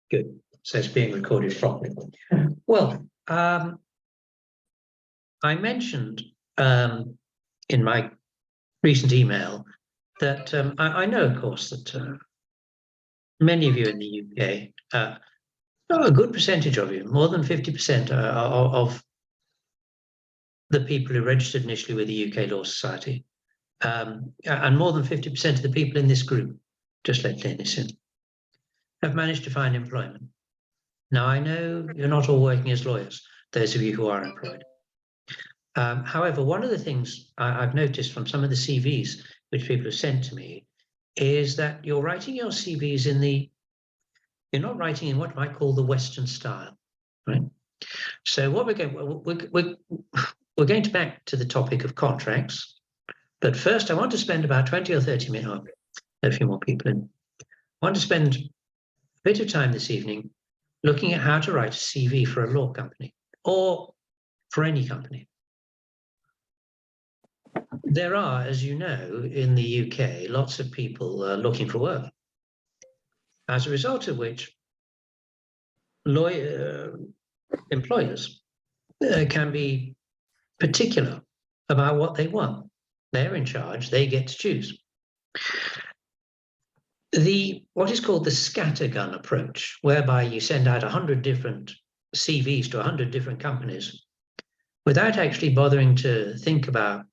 Good. So it's being recorded properly. Well, I mentioned in my recent email that I know, of course, that many of you in the UK, a good percentage of you, more than 50% of the people who registered initially with the UK Law Society, and more than 50% of the people in this group, just let this in, have managed to find employment. Now, I know you're not all working as lawyers, those of you who are employed. However, one of the things I've noticed from some of the CVs which people have sent to me is that you're writing your CVs you're not writing in what you might call the Western style, right? So what we're going to back to the topic of contracts, but first I want to spend about 20 or 30 minutes, a few more people in. I want to spend a bit of time this evening looking at how to write a CV for a law company or for any company. There are, as you know, in the UK, lots of people looking for work. As a result of which, employers can be particular about what they want. They're in charge, they get to choose. What is called the scattergun approach, whereby you send out 100 different CVs to 100 different companies without actually bothering to think about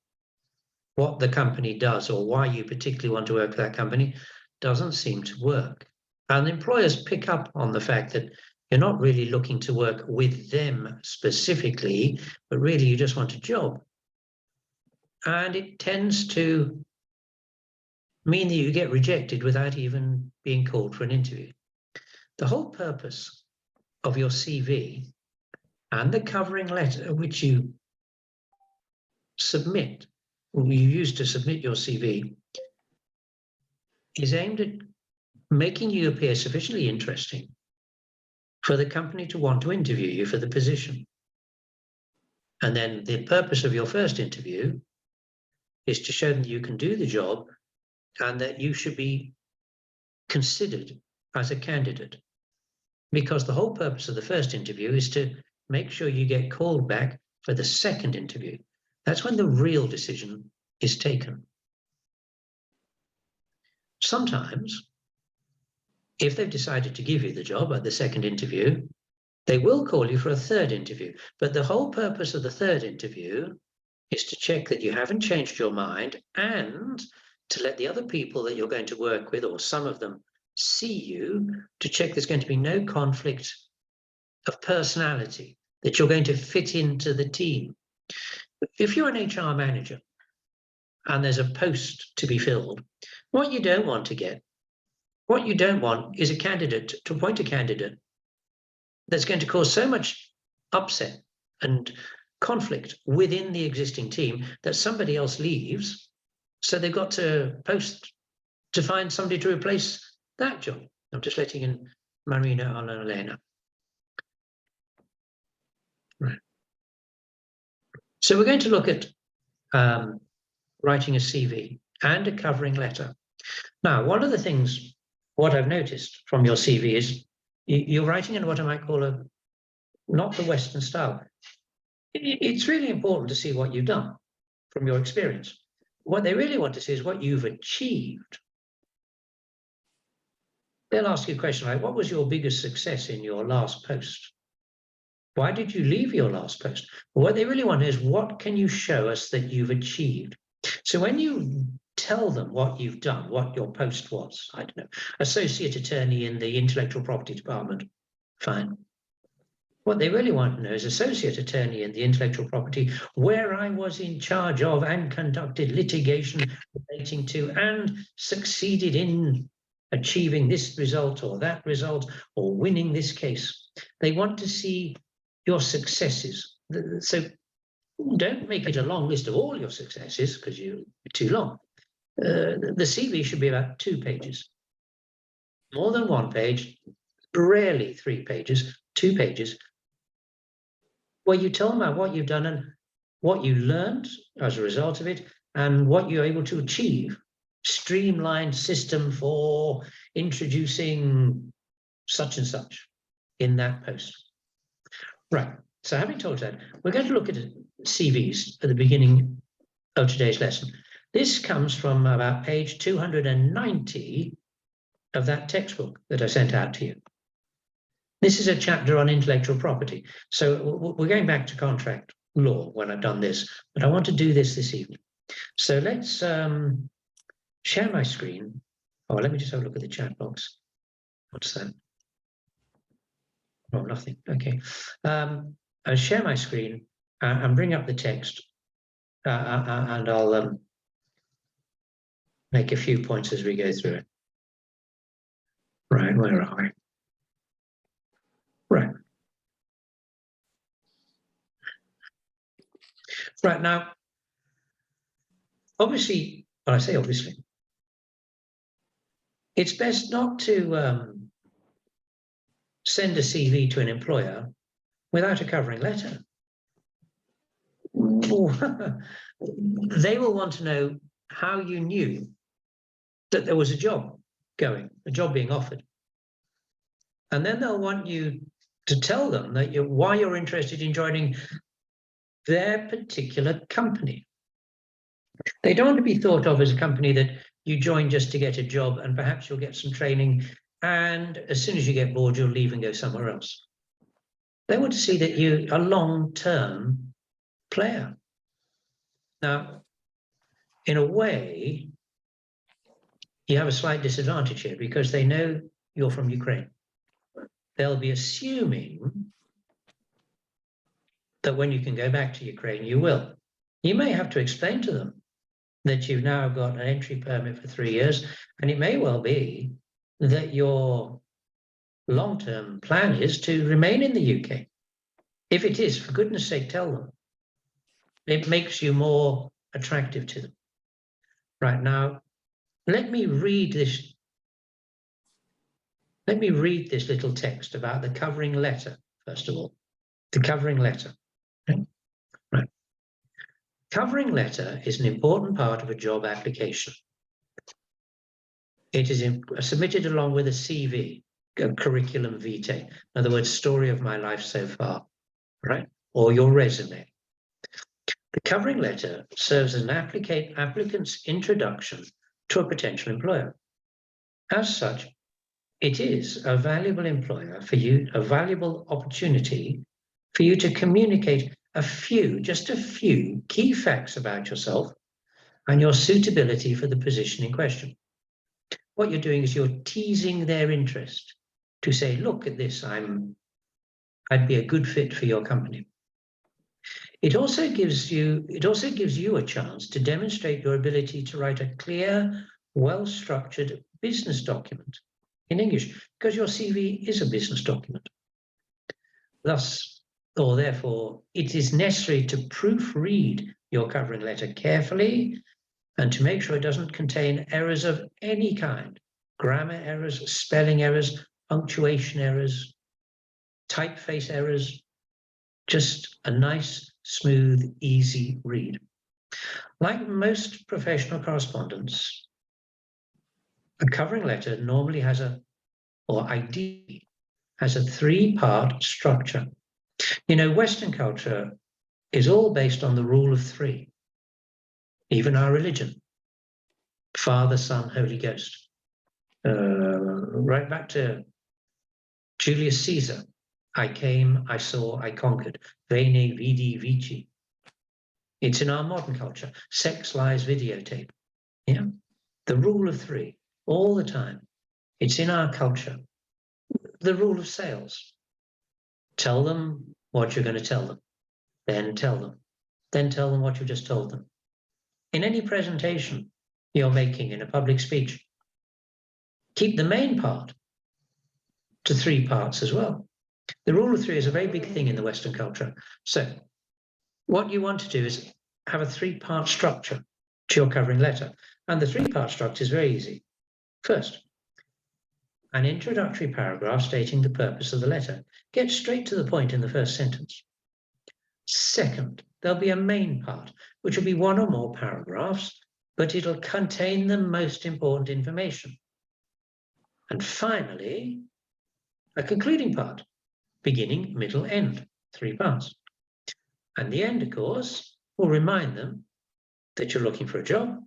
what the company does or why you particularly want to work for that company, doesn't seem to work. And employers pick up on the fact that you're not really looking to work with them specifically, but really you just want a job. And it tends to mean that you get rejected without even being called for an interview. The whole purpose of your CV and the covering letter which you submit, or you use to submit your CV, is aimed at making you appear sufficiently interesting for the company to want to interview you for the position. And then the purpose of your first interview is to show them that you can do the job and that you should be considered as a candidate. Because the whole purpose of the first interview is to make sure you get called back for the second interview. That's when the real decision is taken. Sometimes, if they've decided to give you the job at the second interview, they will call you for a third interview. But the whole purpose of the third interview is to check that you haven't changed your mind and to let the other people that you're going to work with, or some of them, see you, to check there's going to be no conflict of personality, that you're going to fit into the team. If you're an HR manager and there's a post to be filled, what you don't want is a candidate to appoint a candidate that's going to cause so much upset and conflict within the existing team that somebody else leaves, so they've got to post to find somebody to replace that job. I'm just letting in Marina and Elena. Right. So we're going to look at writing a CV and a covering letter. Now, one of the things, what I've noticed from your CV is you're writing in what I might call not the Western style. It's really important to see what you've done from your experience. What they really want to see is what you've achieved. They'll ask you a question like, what was your biggest success in your last post? Why did you leave your last post? What they really want is, what can you show us that you've achieved? So when you tell them what you've done, what your post was, I don't know, associate attorney in the intellectual property department, fine. What they really want to know is associate attorney in the intellectual property, where I was in charge of and conducted litigation relating to and succeeded in achieving this result or that result or winning this case. They want to see your successes. So don't make it a long list of all your successes, because you're too long. The CV should be about 2 pages. More than 1 page, rarely 3 pages, 2 pages, where you tell them about what you've done and what you learned as a result of it and what you're able to achieve streamlined system for introducing such and such in that post. Right, so having told that, we're going to look at CVs at the beginning of today's lesson. This comes from about page 290 of that textbook that I sent out to you. This is a chapter on intellectual property. So we're going back to contract law when I've done this, but I want to do this evening. So let's share my screen. Oh, let me just have a look at the chat box. What's that? Oh, nothing. Okay. I'll share my screen and bring up the text, and I'll make a few points as we go through it. Right, where are we? Right. Right, now, obviously, well, I say obviously, it's best not to send a CV to an employer without a covering letter. They will want to know how you knew that there was a job going, a job being offered. And then they'll want you to tell them that why you're interested in joining their particular company. They don't want to be thought of as a company that you join just to get a job and perhaps you'll get some training, and as soon as you get bored, you'll leave and go somewhere else. They want to see that you're a long-term player. Now, in a way, you have a slight disadvantage here because they know you're from Ukraine. They'll be assuming that when you can go back to Ukraine, you will. You may have to explain to them that you've now got an entry permit for 3 years, and it may well be that your long-term plan is to remain in the UK. If it is, for goodness sake, tell them. It makes you more attractive to them. Right, now, let me read this little text about the covering letter, first of all. The covering letter. Okay. Right. Covering letter is an important part of a job application. It is submitted along with a CV, a curriculum vitae, in other words, story of my life so far, right? Or your resume. The covering letter serves as an applicant's introduction to a potential employer. As such, it is a valuable employer for you, a valuable opportunity for you to communicate just a few key facts about yourself and your suitability for the position in question. What you're doing is you're teasing their interest to say, look at this, I'd be a good fit for your company. It also gives you a chance to demonstrate your ability to write a clear, well-structured business document in English, because your CV is a business document. Therefore, it is necessary to proofread your covering letter carefully and to make sure it doesn't contain errors of any kind, grammar errors, spelling errors, punctuation errors, typeface errors, just a nice, smooth, easy read. Like most professional correspondence, a covering letter normally ideally has a 3-part structure. You know, Western culture is all based on the rule of 3. Even our religion, Father, Son, Holy Ghost. Right back to Julius Caesar. I came, I saw, I conquered. Veni, vidi, vici. It's in our modern culture. Sex, lies, videotape. Yeah, the rule of 3, all the time. It's in our culture. The rule of sales. Tell them what you're going to tell them. Then tell them. Then tell them what you just told them. In any presentation you're making in a public speech, keep the main part to 3 parts as well. The rule of 3 is a very big thing in the Western culture. So what you want to do is have a 3-part structure to your covering letter. And the 3-part structure is very easy. First, an introductory paragraph stating the purpose of the letter. Get straight to the point in the first sentence. Second, there'll be a main part, which will be 1 or more paragraphs but it'll contain the most important information. And finally, a concluding part, beginning, middle, end, 3 parts. And the end, of course, will remind them that you're looking for a job.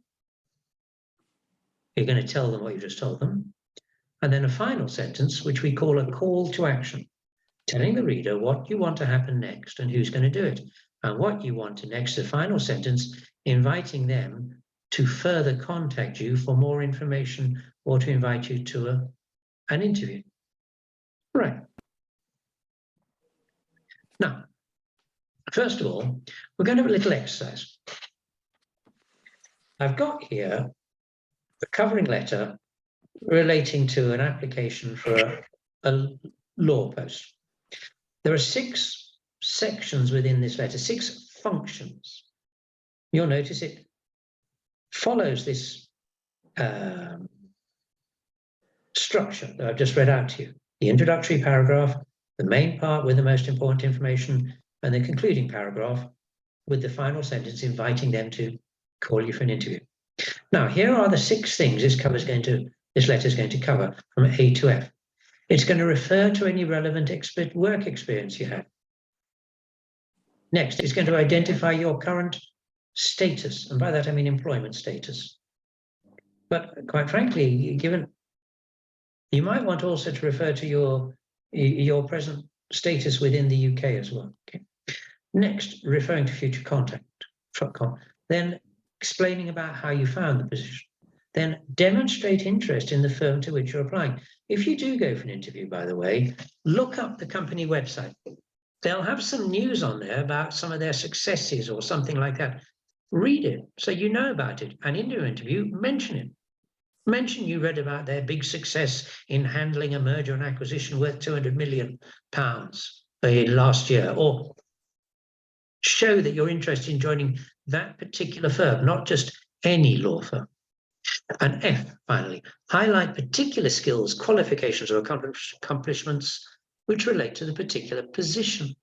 You're going to tell them what you just told them. And then a final sentence, which we call a call to action, telling the reader what you want to happen next and who's going to do it. And what you want to next, the final sentence, inviting them to further contact you for more information or to invite you to an interview. Right. Now, first of all, we're going to have a little exercise. I've got here the covering letter relating to an application for a law post. There are 6 sections within this letter, 6 functions. You'll notice it follows this structure that I've just read out to you. The introductory paragraph, the main part with the most important information, and the concluding paragraph with the final sentence inviting them to call you for an interview. Now, here are the 6 things this letter is going to cover from A to F. It's going to refer to any relevant work experience you have. Next, it's going to identify your current status, and by that I mean employment status. But quite frankly, given you might want also to refer to your present status within the UK as well. Okay. Next, referring to future contact. Then explaining about how you found the position. Then demonstrate interest in the firm to which you're applying. If you do go for an interview, by the way, look up the company website. They'll have some news on there about some of their successes or something like that. Read it so you know about it. And in your interview, mention it. Mention you read about their big success in handling a merger and acquisition worth £200 million last year, or show that you're interested in joining that particular firm, not just any law firm. And F, finally, highlight particular skills, qualifications, or accomplishments which relate to the particular position.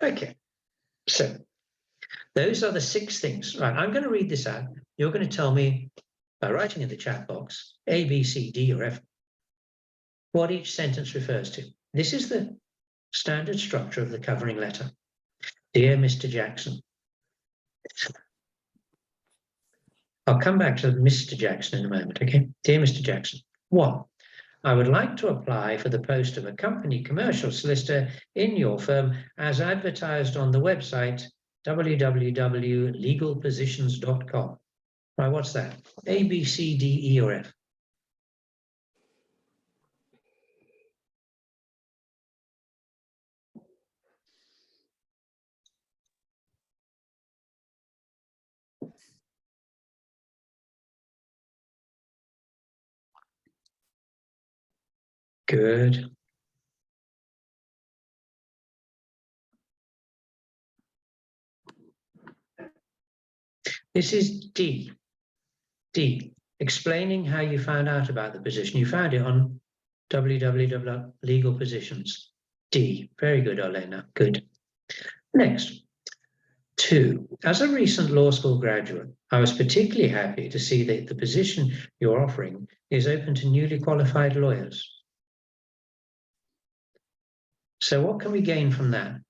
Okay, so those are the 6 things. Right, I'm going to read this out. You're going to tell me by writing in the chat box, A, B, C, D, or F, what each sentence refers to. This is the standard structure of the covering letter. Dear Mr. Jackson. I'll come back to Mr. Jackson in a moment, okay? Dear Mr. Jackson. 1, I would like to apply for the post of a company commercial solicitor in your firm as advertised on the website www.legalpositions.com. Right, what's that? A, B, C, D, E, or F? Good. This is D. D, explaining how you found out about the position. You found it on www.legalpositions. D, very good, Olena, good. Next, 2, as a recent law school graduate, I was particularly happy to see that the position you're offering is open to newly qualified lawyers. So what can we gain from that?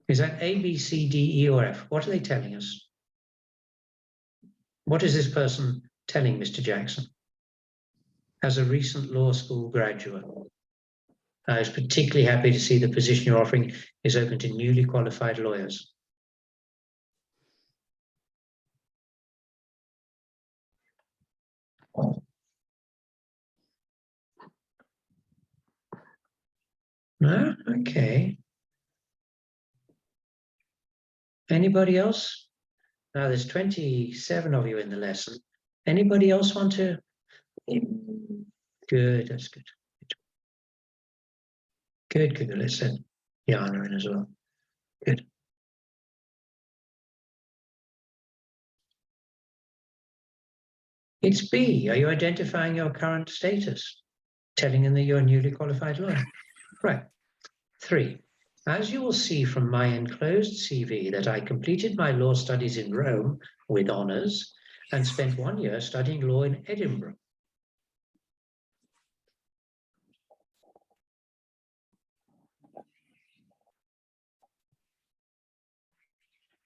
Is that A, B, C, D, E, or F? What are they telling us? What is this person telling Mr. Jackson? As a recent law school graduate, I was particularly happy to see the position you're offering is open to newly qualified lawyers. No? Okay. Anybody else? Now there's 27 of you in the lesson. Anybody else want to? Good, that's good. Good, good. Let's send Jana in as well. Good. It's B. Are you identifying your current status? Telling them that you're a newly qualified lawyer. Right. 3. As you will see from my enclosed CV that I completed my law studies in Rome with honours and spent 1 year studying law in Edinburgh.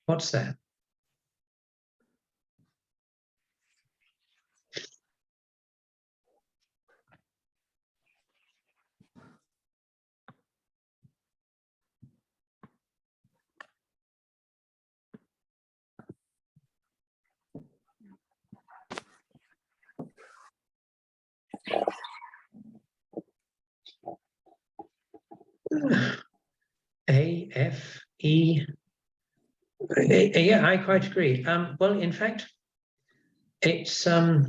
What's that? A, F, E. Yeah, I quite agree. Well, in fact, it's I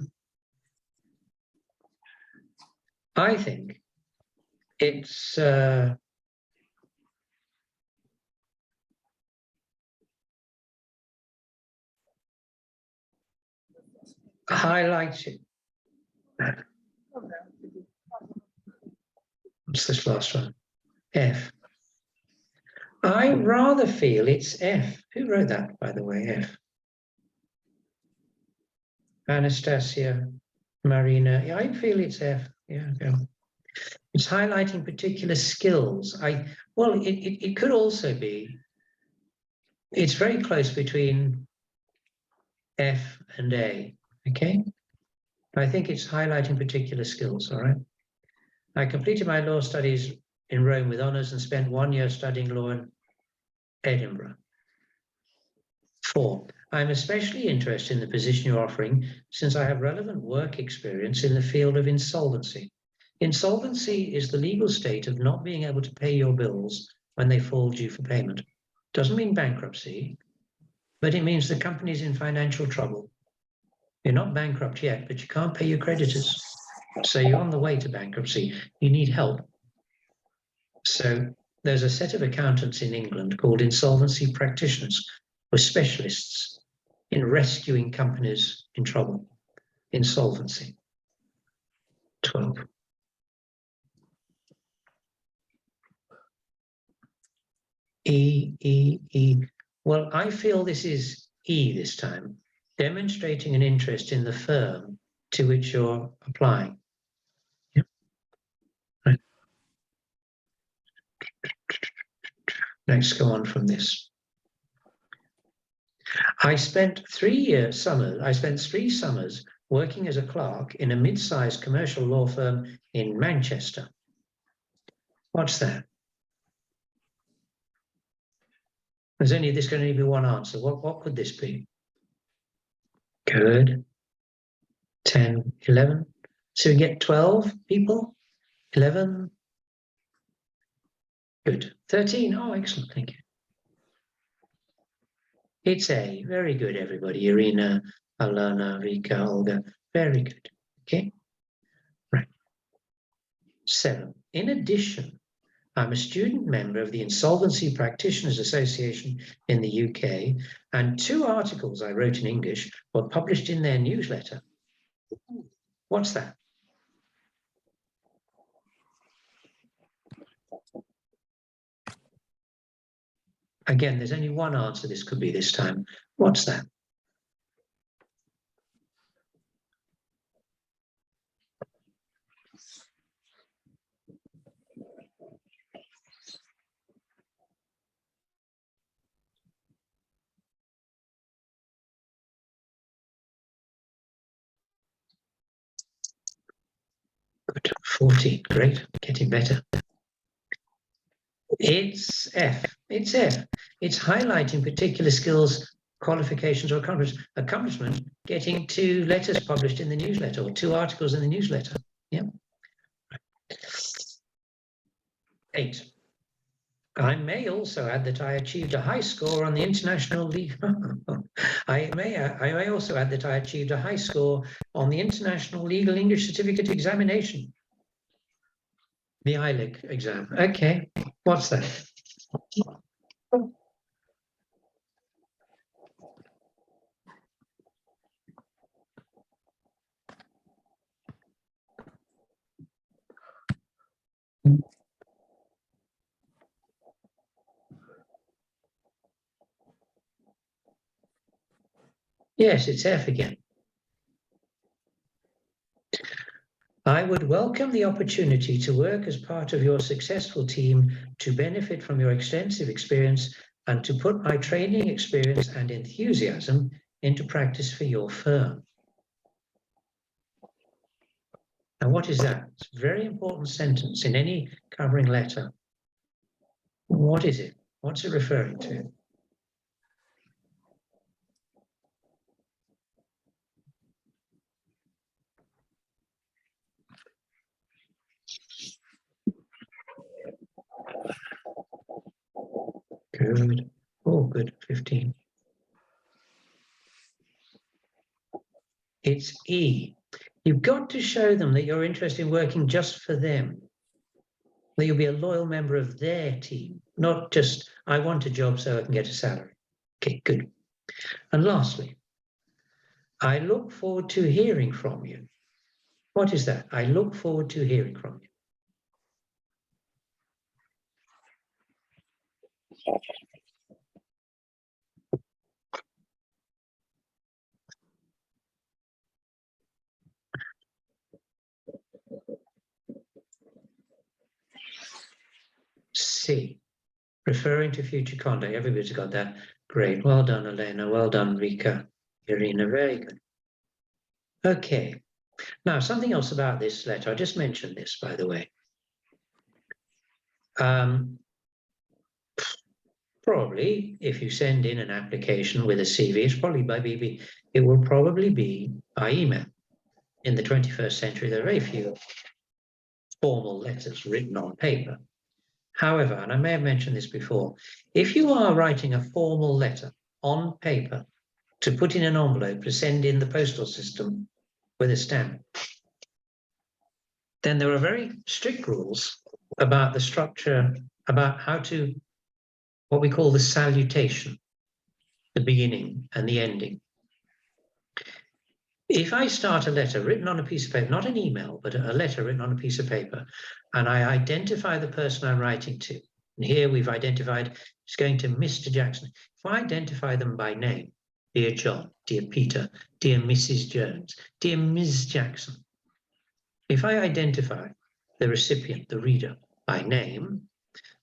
think it's highlighted. What's this last one? F. I rather feel it's F. Who wrote that, by the way? F. Anastasia, Marina. Yeah, I feel it's F. Yeah. It's highlighting particular skills. Well, it could also be. It's very close between F and A. Okay. I think it's highlighting particular skills. All right. I completed my law studies in Rome with honours and spent 1 year studying law in Edinburgh. 4, I'm especially interested in the position you're offering since I have relevant work experience in the field of insolvency. Insolvency is the legal state of not being able to pay your bills when they fall due for payment. Doesn't mean bankruptcy, but it means the company's in financial trouble. You're not bankrupt yet, but you can't pay your creditors. So you're on the way to bankruptcy. You need help. So there's a set of accountants in England called insolvency practitioners, or specialists in rescuing companies in trouble. Insolvency. 12. E. Well, I feel this is E this time, demonstrating an interest in the firm to which you're applying. Yep. Right. Let's go on from this. I spent 3 summers working as a clerk in a mid-sized commercial law firm in Manchester. What's that? There's only going to be one answer. What could this be? Good. 10, 11. So we get 12 people. 11. Good. 13. Oh, excellent. Thank you. It's A. Very good, everybody. Irina, Alana, Rika, Olga. Very good. Okay. Right. 7. In addition, I'm a student member of the Insolvency Practitioners Association in the UK, and 2 articles I wrote in English were published in their newsletter. What's that? Again, there's only one answer this could be this time. What's that? Good. 14. Great. Getting better. It's F. It's F. It's highlighting particular skills, qualifications, or accomplishment, getting 2 letters published in the newsletter or 2 articles in the newsletter. Yeah. 8. I may also add that I achieved a high score on the international league. I may also add that I achieved a high score on the International Legal English Certificate Examination. The ILEC exam. Okay. What's that? Yes, it's F again. I would welcome the opportunity to work as part of your successful team to benefit from your extensive experience and to put my training experience and enthusiasm into practice for your firm. And what is that? It's a very important sentence in any covering letter. What is it? What's it referring to? Good. Oh, good. 15. It's E. You've got to show them that you're interested in working just for them, that you'll be a loyal member of their team, not just, I want a job so I can get a salary. Okay, good. And lastly, I look forward to hearing from you. What is that? I look forward to hearing from you. C, referring to future conduct. Everybody's got that. Great. Well done, Elena. Well done, Rika. Irina, very good. Okay. Now, something else about this letter. I just mentioned this, by the way. Probably, if you send in an application with a CV, it's probably by BB. It will probably be by email. In the 21st century, there are very few formal letters written on paper. However, and I may have mentioned this before, if you are writing a formal letter on paper to put in an envelope to send in the postal system with a stamp, then there are very strict rules about the structure, about how to, what we call the salutation, the beginning and the ending. If I start a letter written on a piece of paper, not an email, but a letter written on a piece of paper, and I identify the person I'm writing to, and here we've identified it's going to Mr. Jackson. If I identify them by name, dear John, dear Peter, dear Mrs. Jones, dear Ms. Jackson, if I identify the recipient, the reader, by name,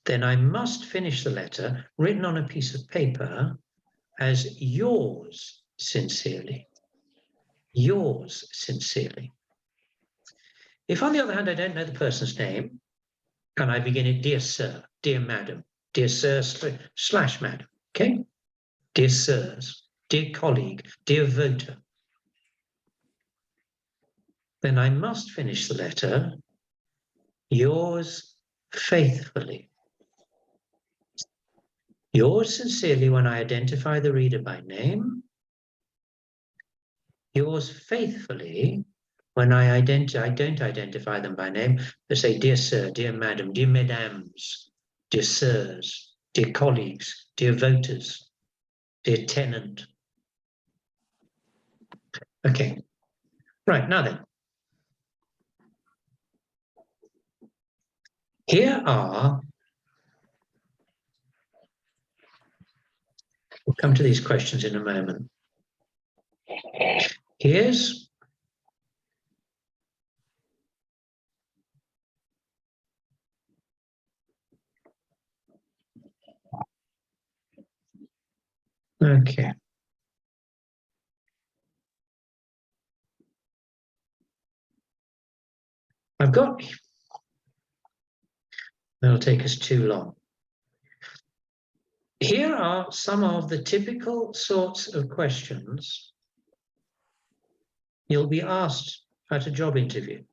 then I must finish the letter written on a piece of paper as yours sincerely. Yours sincerely. If, on the other hand, I don't know the person's name, and I begin it, dear sir, dear madam, dear sir slash madam, okay? Dear sirs, dear colleague, dear voter, then I must finish the letter, yours faithfully. Yours sincerely when I identify the reader by name, yours faithfully when I don't identify them by name, they say, dear sir, dear madam, dear mesdames, dear sirs, dear colleagues, dear voters, dear tenant. Okay, right, now then. Here are, we'll come to these questions in a moment. Here's okay. I've got, that'll take us too long. Here are some of the typical sorts of questions you'll be asked at a job interview.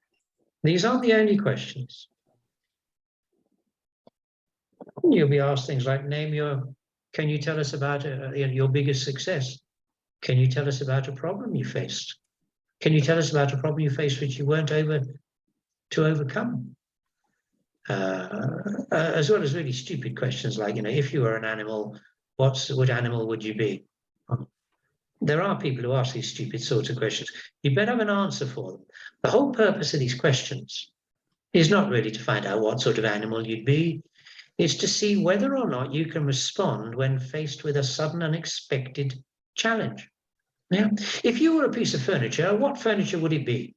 These aren't the only questions. You'll be asked things like, can you tell us about your biggest success? Can you tell us about a problem you faced? Can you tell us about a problem you faced which you weren't able to overcome? As well as really stupid questions like, if you were an animal, what animal would you be? There are people who ask these stupid sorts of questions. You better have an answer for them. The whole purpose of these questions is not really to find out what sort of animal you'd be. It's to see whether or not you can respond when faced with a sudden unexpected challenge. Yeah. If you were a piece of furniture, what furniture would it be?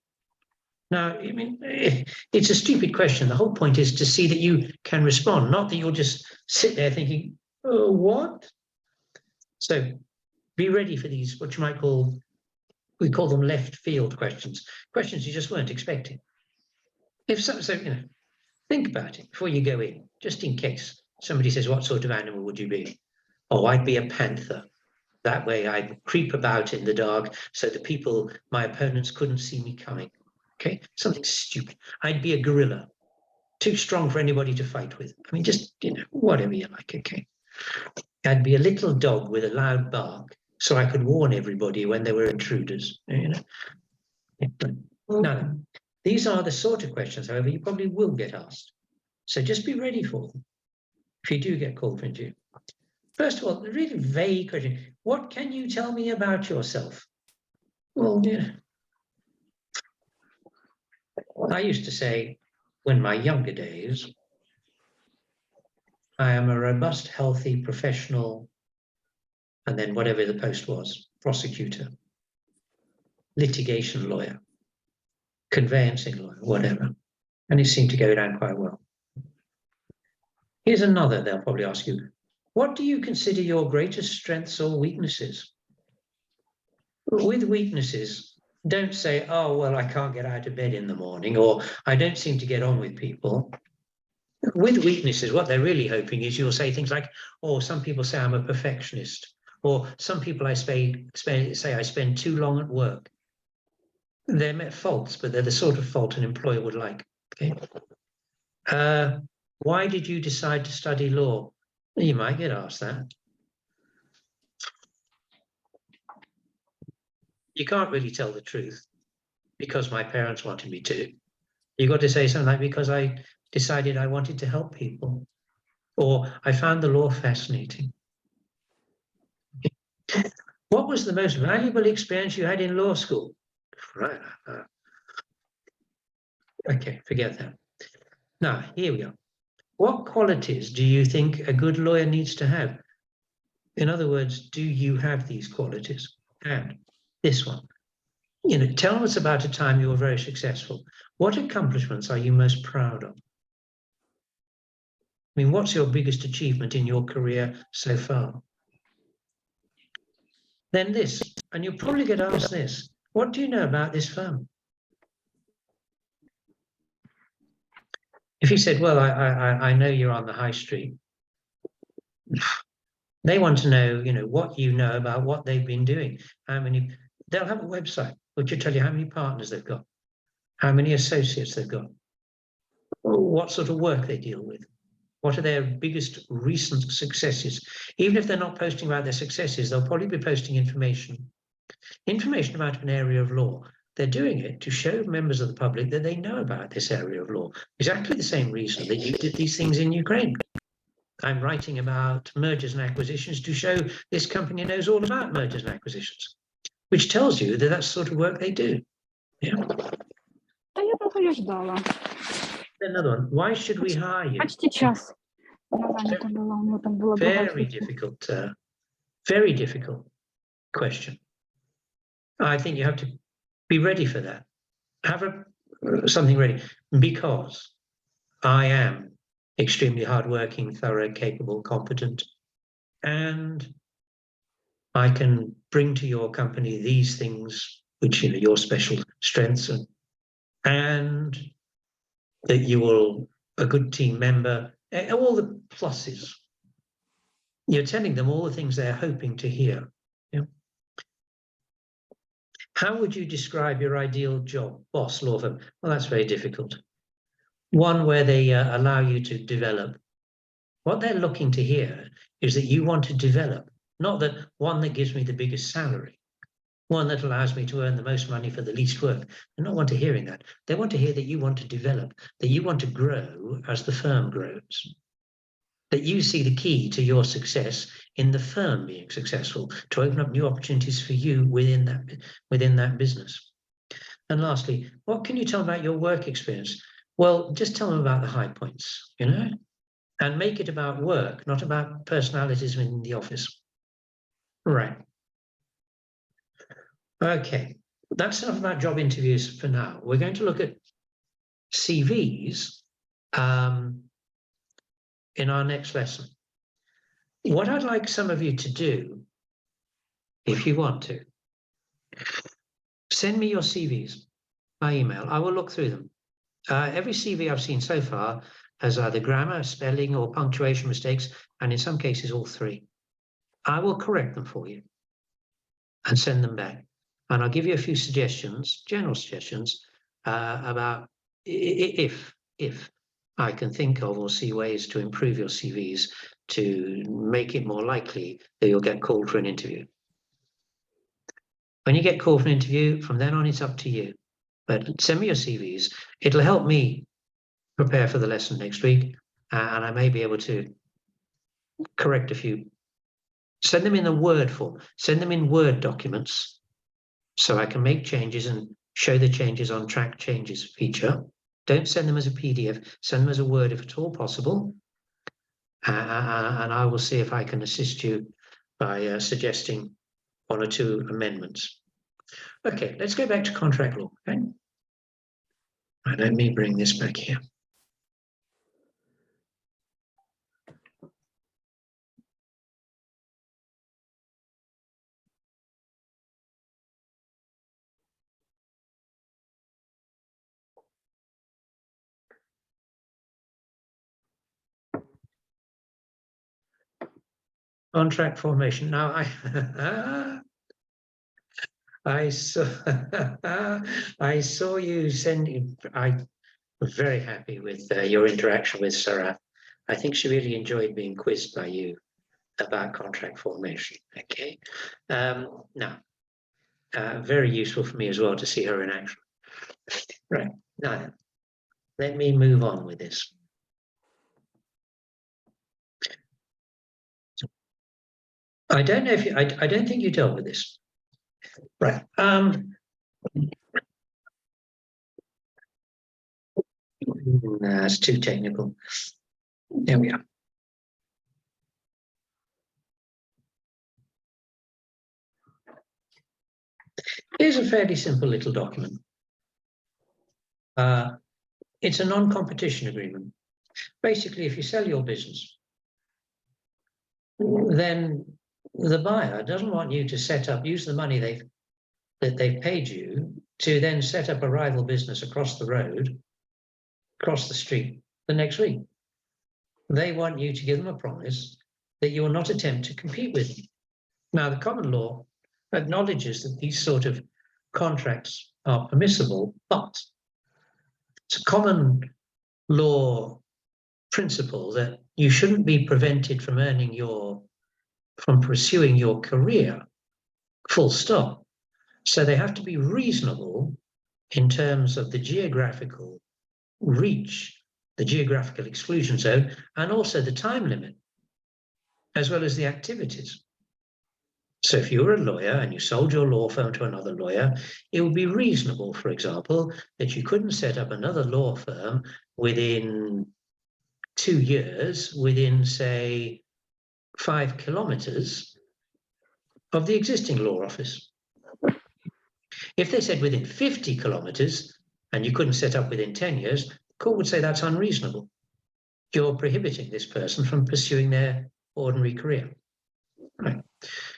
Now, I mean, it's a stupid question. The whole point is to see that you can respond, not that you'll just sit there thinking, oh, what? So be ready for these, what you might call, we call them left field questions, questions you just weren't expecting. If so, think about it before you go in, just in case somebody says, what sort of animal would you be? Oh, I'd be a panther. That way I'd creep about in the dark so the people, my opponents, couldn't see me coming. Okay, something stupid. I'd be a gorilla, too strong for anybody to fight with. I mean, just, whatever you like, okay. I'd be a little dog with a loud bark so I could warn everybody when there were intruders, Now, these are the sort of questions, however, you probably will get asked. So just be ready for them if you do get called for interview. First of all, the really vague question, what can you tell me about yourself? Well, I used to say, in my younger days, I am a robust, healthy, professional, and then whatever the post was, prosecutor, litigation lawyer, conveyancing lawyer, whatever. And it seemed to go down quite well. Here's another, they'll probably ask you, what do you consider your greatest strengths or weaknesses? With weaknesses, don't say, oh, well, I can't get out of bed in the morning, or I don't seem to get on with people. With weaknesses, what they're really hoping is you'll say things like, oh, some people say I'm a perfectionist, or some people say I spend too long at work. They're faults, but they're the sort of fault an employer would like. Okay. Why did you decide to study law? You might get asked that. You can't really tell the truth because my parents wanted me to. You got to say something like, because I decided I wanted to help people, or I found the law fascinating. What was the most valuable experience you had in law school? Right. Okay, forget that. Now, here we go. What qualities do you think a good lawyer needs to have? In other words, do you have these qualities? And this one, tell us about a time you were very successful. What accomplishments are you most proud of? I mean, what's your biggest achievement in your career so far? Then this, and you'll probably get asked this, what do you know about this firm? If you said, well, I know you're on the high street, they want to know, what you know about what they've been doing. They'll have a website which will tell you how many partners they've got, how many associates they've got, what sort of work they deal with, what are their biggest recent successes. Even if they're not posting about their successes, they'll probably be posting information about an area of law. They're doing it to show members of the public that they know about this area of law. Exactly the same reason that you did these things in Ukraine. I'm writing about mergers and acquisitions to show this company knows all about mergers and acquisitions, which tells you that that's the sort of work they do. Yeah. Another one. Why should we hire you? Very difficult question. I think you have to be ready for that. Have something ready, because I am extremely hardworking, thorough, capable, competent, and I can bring to your company these things, which your special strengths, and that you will a good team member, all the pluses. You're telling them all the things they're hoping to hear. Yeah. How would you describe your ideal job? Boss, law firm. Well, that's very difficult. One where they allow you to develop. What they're looking to hear is that you want to develop, not that one that gives me the biggest salary, one that allows me to earn the most money for the least work. They don't want to hearing that. They want to hear that you want to develop, that you want to grow as the firm grows, that you see the key to your success in the firm being successful, to open up new opportunities for you within that business. And lastly, what can you tell about your work experience? Well, just tell them about the high points, and make it about work, not about personalities in the office. Right. Okay. that's enough about job interviews for now. We're going to look at CVs in our next lesson. What I'd like some of you to do, if you want to, send me your CVs by email. I will look through them. Every CV I've seen so far has either grammar, spelling, or punctuation mistakes, and in some cases, all three. I will correct them for you and send them back. And I'll give you a few suggestions, general suggestions, about if I can think of or see ways to improve your CVs to make it more likely that you'll get called for an interview. When you get called for an interview, from then on, it's up to you. But send me your CVs. It'll help me prepare for the lesson next week, and I may be able to correct a few. Send them in the Word form. Send them in Word documents so I can make changes and show the changes on Track Changes feature. Don't send them as a PDF. Send them as a Word if at all possible. And I will see if I can assist you by suggesting one or two amendments. Okay, let's go back to contract law. Okay. Right, let me bring this back here. Contract formation. Now, I saw you sending. I was very happy with your interaction with Sarah. I think she really enjoyed being quizzed by you about contract formation. Okay. Now, very useful for me as well to see her in action. Right. Now, let me move on with this. I don't know if you, I don't think you dealt with this. Right. That's too technical. There we are. Here's a fairly simple little document. It's a non-competition agreement. Basically, if you sell your business, then the buyer doesn't want you to set up, use the money that they've paid you to then set up a rival business across the road, across the street the next week. They want you to give them a promise that you will not attempt to compete with them. Now, the common law acknowledges that these sort of contracts are permissible, but it's a common law principle that you shouldn't be prevented from from pursuing your career, full stop. So they have to be reasonable in terms of the geographical reach, the geographical exclusion zone, and also the time limit, as well as the activities. So if you were a lawyer and you sold your law firm to another lawyer, it would be reasonable, for example, that you couldn't set up another law firm within 2 years, within, say, 5 kilometers of the existing law office. If they said within 50 kilometers and you couldn't set up within 10 years, the court would say that's unreasonable. You're prohibiting this person from pursuing their ordinary career. Right.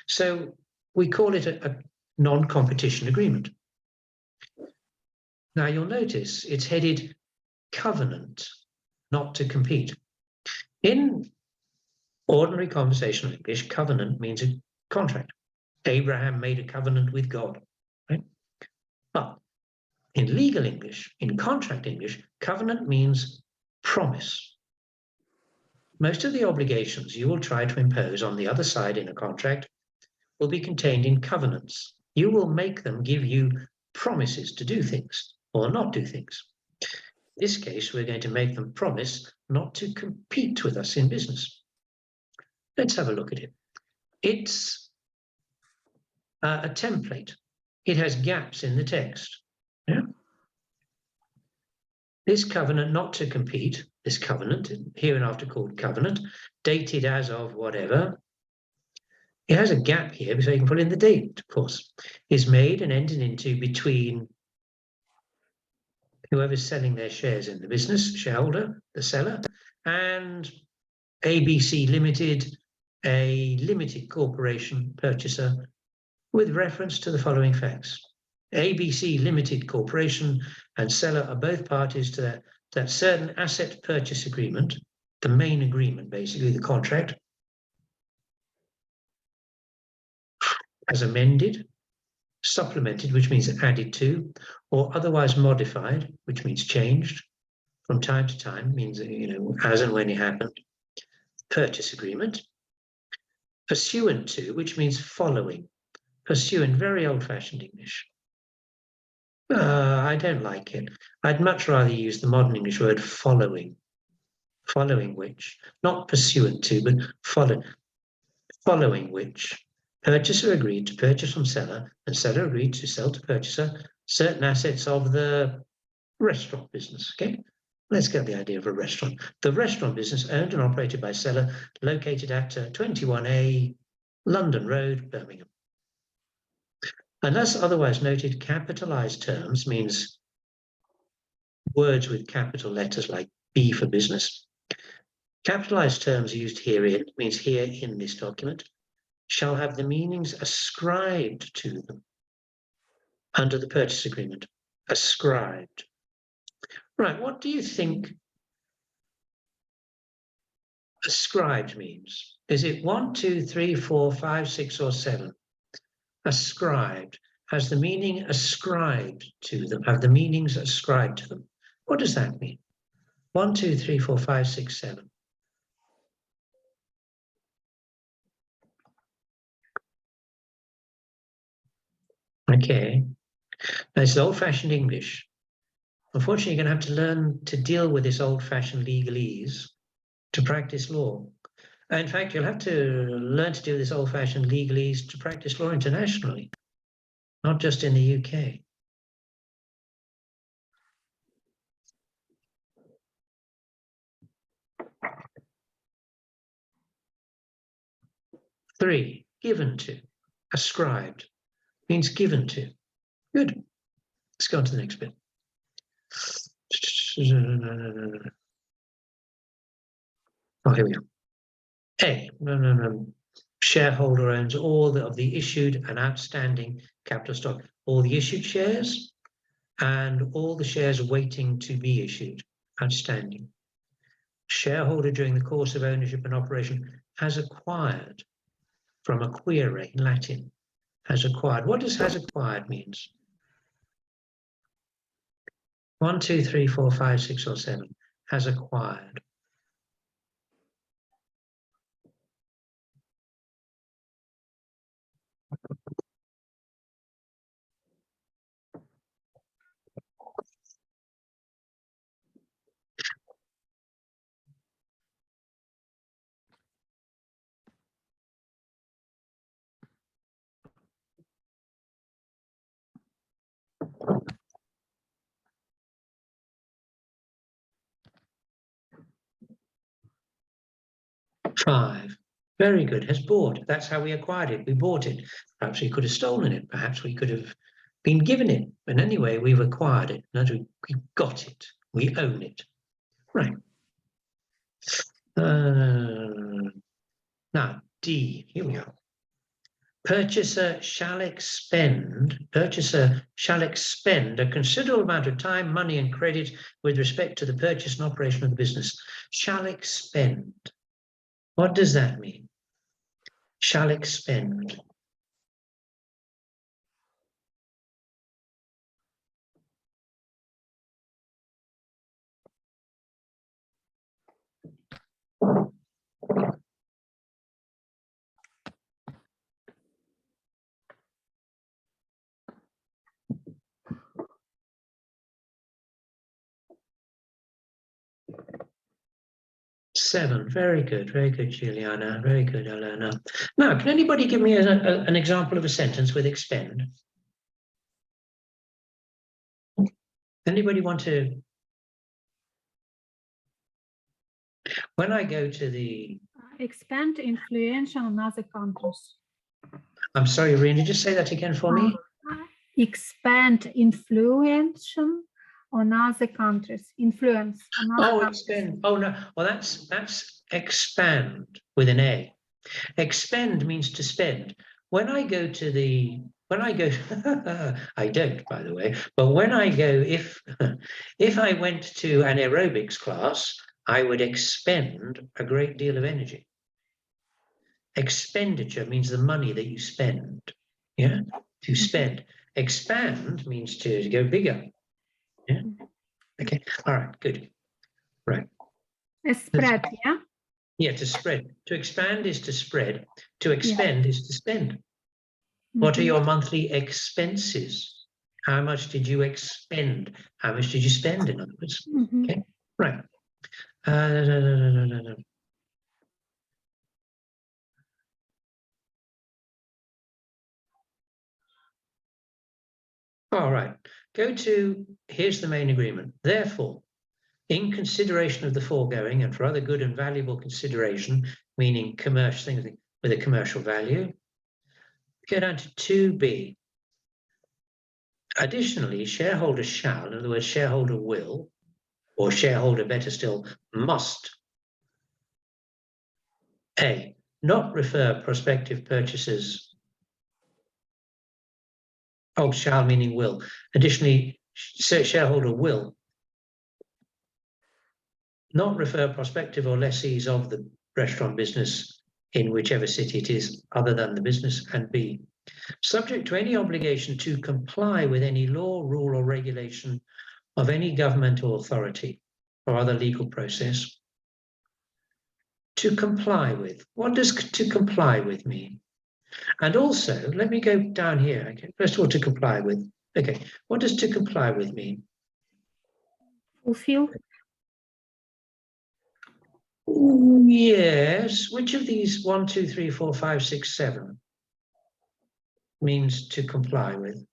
So we call it a non-competition agreement. Now you'll notice it's headed covenant, not to compete. In ordinary conversational English, covenant means a contract. Abraham made a covenant with God, right? But in legal English, in contract English, covenant means promise. Most of the obligations you will try to impose on the other side in a contract will be contained in covenants. You will make them give you promises to do things or not do things. In this case, we're going to make them promise not to compete with us in business. Let's have a look at it. It's a template. It has gaps in the text. Yeah? This covenant not to compete, this covenant, hereinafter called covenant, dated as of whatever, it has a gap here, so you can put in the date, of course, is made and entered into between whoever's selling their shares in the business, shareholder, the seller, and ABC Limited, a limited corporation purchaser, with reference to the following facts. ABC Limited Corporation and seller are both parties to that certain asset purchase agreement, the main agreement, basically the contract, as amended, supplemented, which means added to, or otherwise modified, which means changed from time to time, means, as and when it happened. Purchase agreement. Pursuant to, which means following. Pursuant, very old-fashioned English. I don't like it. I'd much rather use the modern English word following. Following which, not pursuant to, but following which, purchaser agreed to purchase from seller and seller agreed to sell to purchaser certain assets of the restaurant business. Okay, let's get the idea of a restaurant. The restaurant business owned and operated by seller, located at 21A London Road, Birmingham. Unless otherwise noted, capitalized terms means words with capital letters like B for business. Capitalized terms used herein, means here in this document, shall have the meanings ascribed to them under the purchase agreement. Ascribed. Right, what do you think ascribed means? Is it 1, 2, 3, 4, 5, 6, or 7? Ascribed has the meaning ascribed to them, have the meanings ascribed to them. What does that mean? 1, 2, 3, 4, 5, 6, 7. Okay, that's old-fashioned English. Unfortunately, you're going to have to learn to deal with this old-fashioned legalese to practice law. In fact, you'll have to learn to do this old-fashioned legalese to practice law internationally, not just in the UK. Three, given to, ascribed, means given to. Good. Let's go on to the next bit. Oh, here we go. A, shareholder owns all of the issued and outstanding capital stock, all the issued shares and all the shares waiting to be issued, outstanding. Shareholder during the course of ownership and operation has acquired, from acquire in Latin, has acquired. What does has acquired means? 1, 2, 3, 4, 5, 6, or 7. Has acquired. Five, very good, has bought. That's how we acquired it. We bought it. Perhaps we could have stolen it. Perhaps we could have been given it. But anyway, we've acquired it. We got it. We own it. Right. Now, D, here we are. Purchaser shall expend a considerable amount of time, money, and credit with respect to the purchase and operation of the business. Shall expend. What does that mean? Shall expend. Seven, very good, Juliana, very good, Elena. Now, can anybody give me an example of a sentence with expend? Anybody want to? When I go to the... Expand influence on other countries. I'm sorry, Irene, just say that again for me. Expand influence on other countries. Influence on other countries. Expand. Oh no. Well, that's expand with an A. Expend means to spend. When I go, I don't, by the way, but when I go, if I went to an aerobics class, I would expend a great deal of energy. Expenditure means the money that you spend. Yeah, to spend. Expand means to go bigger. Yeah. Okay. All right. Good. Right. Spread, yeah? Yeah, to spread. To expand is to spread. To expend is to spend. What are your monthly expenses? How much did you expend? How much did you spend, in other words? Okay. Right. All right. Go to, here's the main agreement. Therefore, in consideration of the foregoing and for other good and valuable consideration, meaning commercial things with a commercial value, go down to 2B. Additionally, shareholder shall, in other words, shareholder will, or shareholder, better still, must, A, not refer prospective purchasers. Oh, shall meaning will. Additionally, shareholder will not refer prospective or lessees of the restaurant business in whichever city it is other than the business, and B, subject to any obligation to comply with any law, rule or regulation of any governmental authority or other legal process. To comply with. What does to comply with mean? And also, let me go down here. Okay, first of all, to comply with. Okay, what does to comply with mean? Fulfill. Yes. Which of these 1, 2, 3, 4, 5, 6, 7 means to comply with?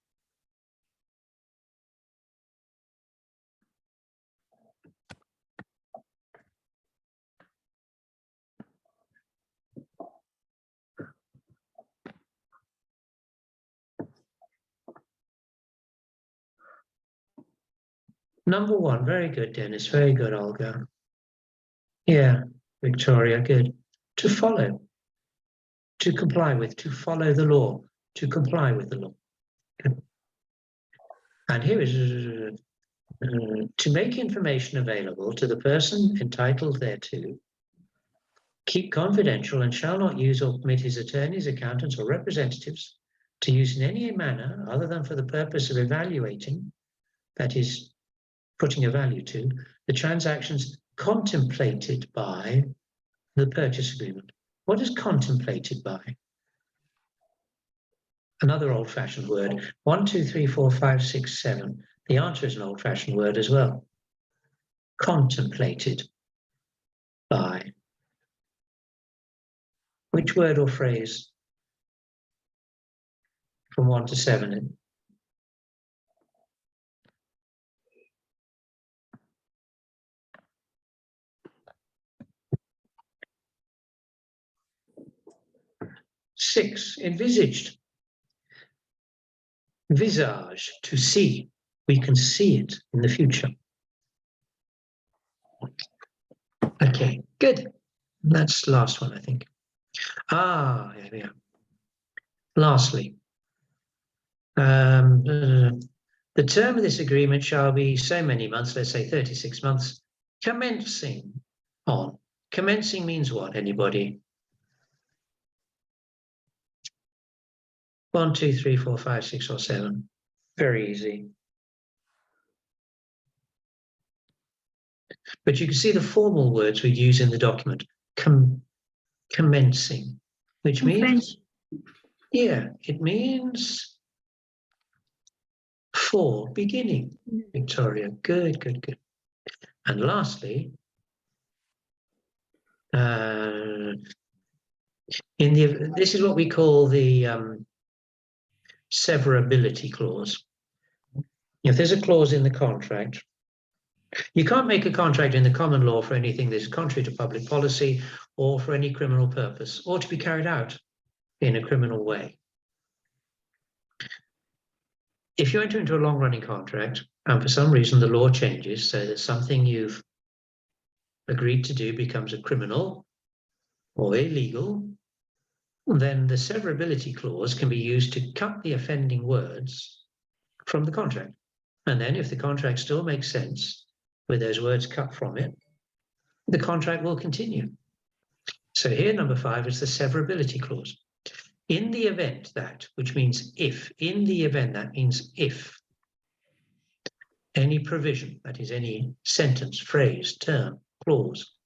Number 1, very good, Dennis. Very good, Olga. Yeah, Victoria, good. To follow, to comply with, to follow the law, to comply with the law. Good. And here is to make information available to the person entitled thereto, keep confidential and shall not use or permit his attorneys, accountants or representatives to use in any manner other than for the purpose of evaluating, that is, putting a value to, the transactions contemplated by the purchase agreement. What is contemplated by? Another old-fashioned word. 1, 2, 3, 4, 5, 6, 7. The answer is an old-fashioned word as well. Contemplated by. Which word or phrase from 1 to 7? Six, envisaged. Visage, to see. We can see it in the future. Okay, good. That's the last one, I think. There we are. Lastly, the term of this agreement shall be so many months, let's say 36 months, commencing on. Commencing means what, anybody? 1, 2, 3, 4, 5, 6, or 7. Very easy. But you can see the formal words we use in the document. Commencing, which means, yeah, it means for, beginning. Victoria, good, good, good. And lastly, this is what we call the severability clause. If there's a clause in the contract, you can't make a contract in the common law for anything that is contrary to public policy or for any criminal purpose or to be carried out in a criminal way. if you enter into a long-running contract and for some reason the law changes so that something you've agreed to do becomes a criminal or illegal, then the severability clause can be used to cut the offending words from the contract. And then if the contract still makes sense with those words cut from it, the contract will continue. So here, number 5 is the severability clause. In the event that, which means if, in the event, that means if any provision, that is any sentence, phrase, term, clause,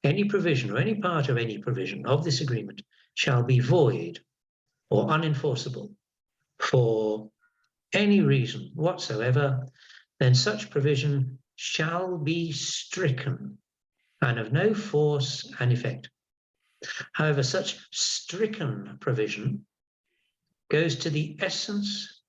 any provision or any part of any provision of this agreement shall be void or unenforceable for any reason whatsoever, then such provision shall be stricken and of no force and effect. However, such stricken provision goes to the essence,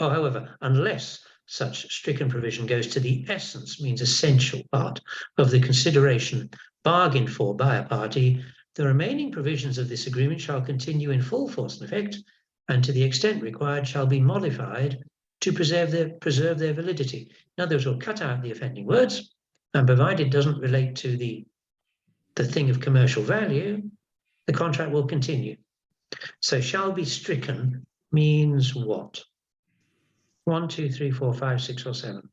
or however, unless such stricken provision goes to the essence, means essential part of the consideration bargained for by a party, the remaining provisions of this agreement shall continue in full force and effect, and to the extent required shall be modified to preserve their validity. In other words, we'll cut out the offending words, and provided it doesn't relate to the thing of commercial value, the contract will continue. So shall be stricken means what? 1, 2, 3, 4, 5, 6, or 7.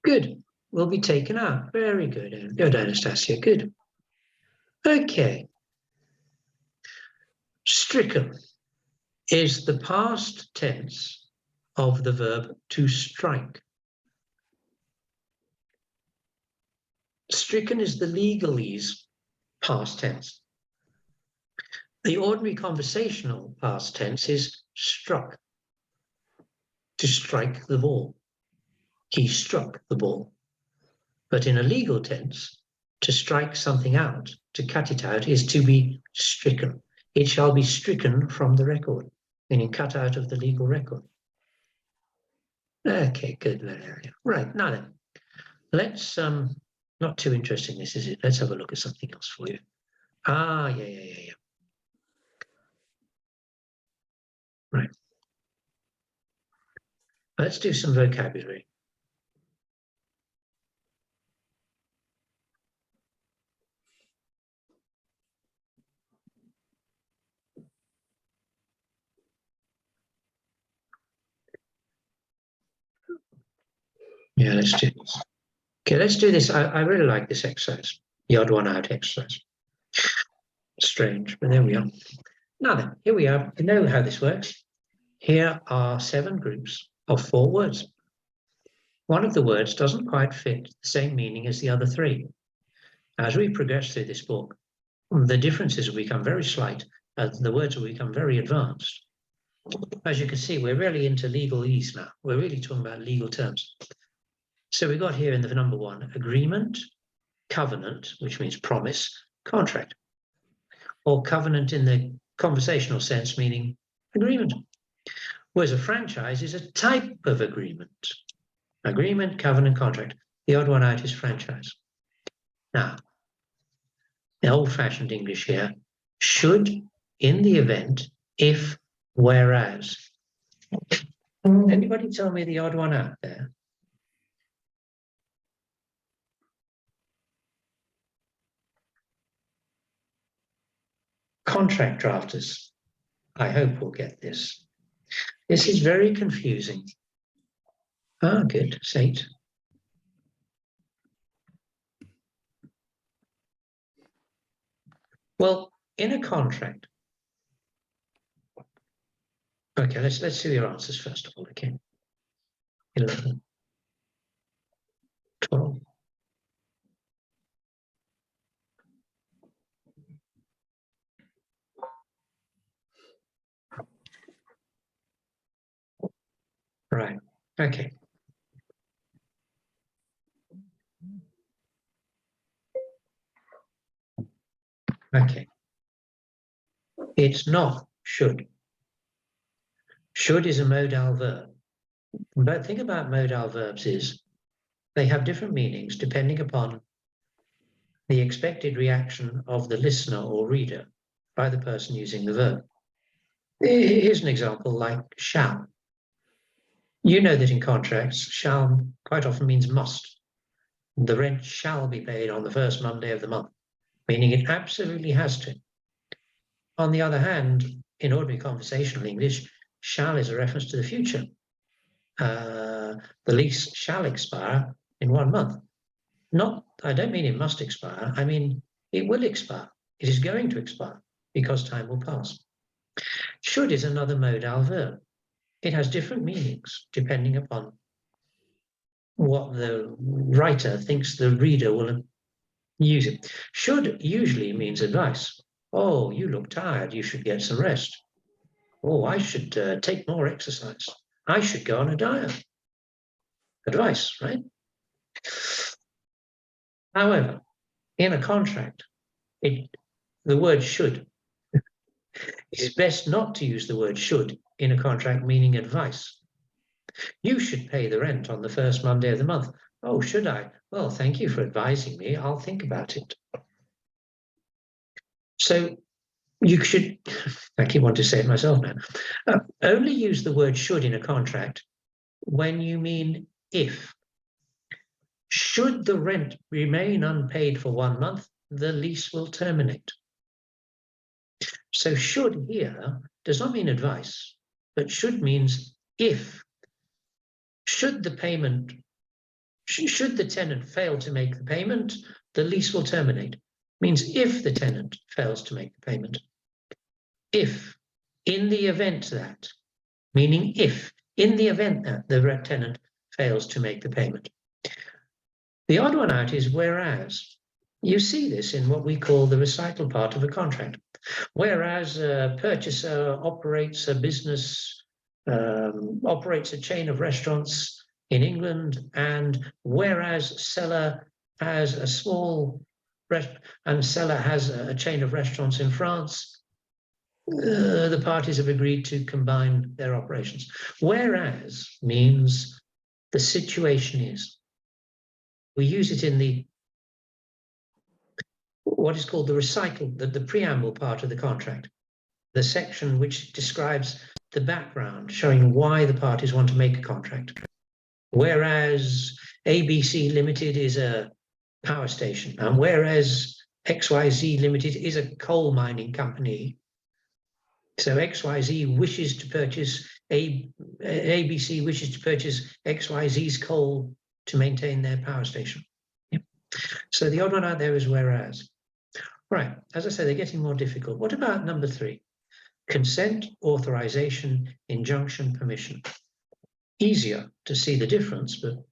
Good. Will be taken out. Very good. Good, Anastasia. Good. Okay. Stricken is the past tense of the verb to strike. Stricken is the legalese past tense. The ordinary conversational past tense is struck, to strike the ball. He struck the ball. But in a legal tense, to strike something out, to cut it out, is to be stricken. It shall be stricken from the record, meaning cut out of the legal record. Okay, good. Right, now then, let's, not too interesting this, is it? Let's have a look at something else for you. Yeah. Right. Let's do some vocabulary. Yeah, let's do this. Okay, let's do this. I really like this exercise, the odd one out exercise. Strange, but there we are. Now then, here we are. You know how this works. Here are 7 groups of 4 words. One of the words doesn't quite fit the same meaning as the other 3. As we progress through this book, the differences will become very slight, the words will become very advanced. As you can see, we're really into legalese now. We're really talking about legal terms. So we got here in the number 1, agreement, covenant, which means promise, contract, or covenant in the conversational sense, meaning agreement. Whereas a franchise is a type of agreement. Agreement, covenant, contract. The odd one out is franchise. Now, the old-fashioned English here, should, in the event, if, whereas. Anybody tell me the odd one out there? Contract drafters, I hope we'll get this. This is very confusing. Good, Sate. Well, in a contract, okay, let's see your answers first of all, okay? 11, 12. Right, okay. Okay. It's not should. Should is a modal verb. But the thing about modal verbs is they have different meanings depending upon the expected reaction of the listener or reader by the person using the verb. Here's an example like shall. You know that in contracts, shall quite often means must. The rent shall be paid on the first Monday of the month, meaning it absolutely has to. On the other hand, in ordinary conversational English, shall is a reference to the future. The lease shall expire in 1 month. I don't mean it must expire, I mean it will expire. It is going to expire because time will pass. Should is another modal verb. It has different meanings depending upon what the writer thinks the reader will use it. Should usually means advice. Oh, you look tired, you should get some rest. Oh, I should take more exercise. I should go on a diet. Advice, right? However, in a contract, the word should. It's best not to use the word should in a contract meaning advice. You should pay the rent on the first Monday of the month. Oh, should I? Well, thank you for advising me. I'll think about it. So you should, I keep wanting to say it myself now, only use the word should in a contract when you mean if. Should the rent remain unpaid for 1 month, the lease will terminate. So should here does not mean advice, but should means if. Should the tenant fail to make the payment, the lease will terminate. Means if the tenant fails to make the payment. If, in the event that, meaning if, in the event that the tenant fails to make the payment. The odd one out is whereas. You see this in what we call the recital part of a contract. Whereas a purchaser operates a business, operates a chain of restaurants in England, and whereas seller has a small and seller has a chain of restaurants in France, the parties have agreed to combine their operations. Whereas means the situation is. We use it in what is called the recital, the preamble part of the contract, the section which describes the background, showing why the parties want to make a contract. Whereas ABC Limited is a power station, and whereas XYZ Limited is a coal mining company, so XYZ wishes to purchase, ABC wishes to purchase XYZ's coal to maintain their power station. Yep. So the odd one out there is whereas. Right, as I say, they're getting more difficult. What about number 3? Consent, authorization, injunction, permission. Easier to see the difference, but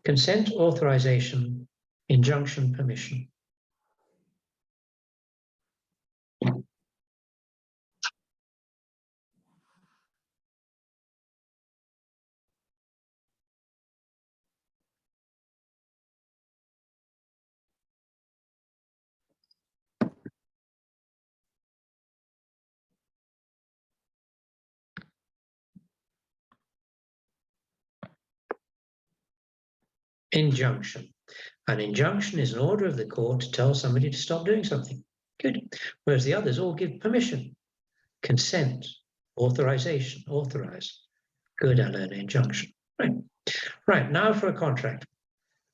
consent, authorization, injunction, permission. Injunction. An injunction is an order of the court to tell somebody to stop doing something. Good. Whereas the others all give permission. Consent, authorization, authorize. Good, I learned injunction. Right. Right, now for a contract.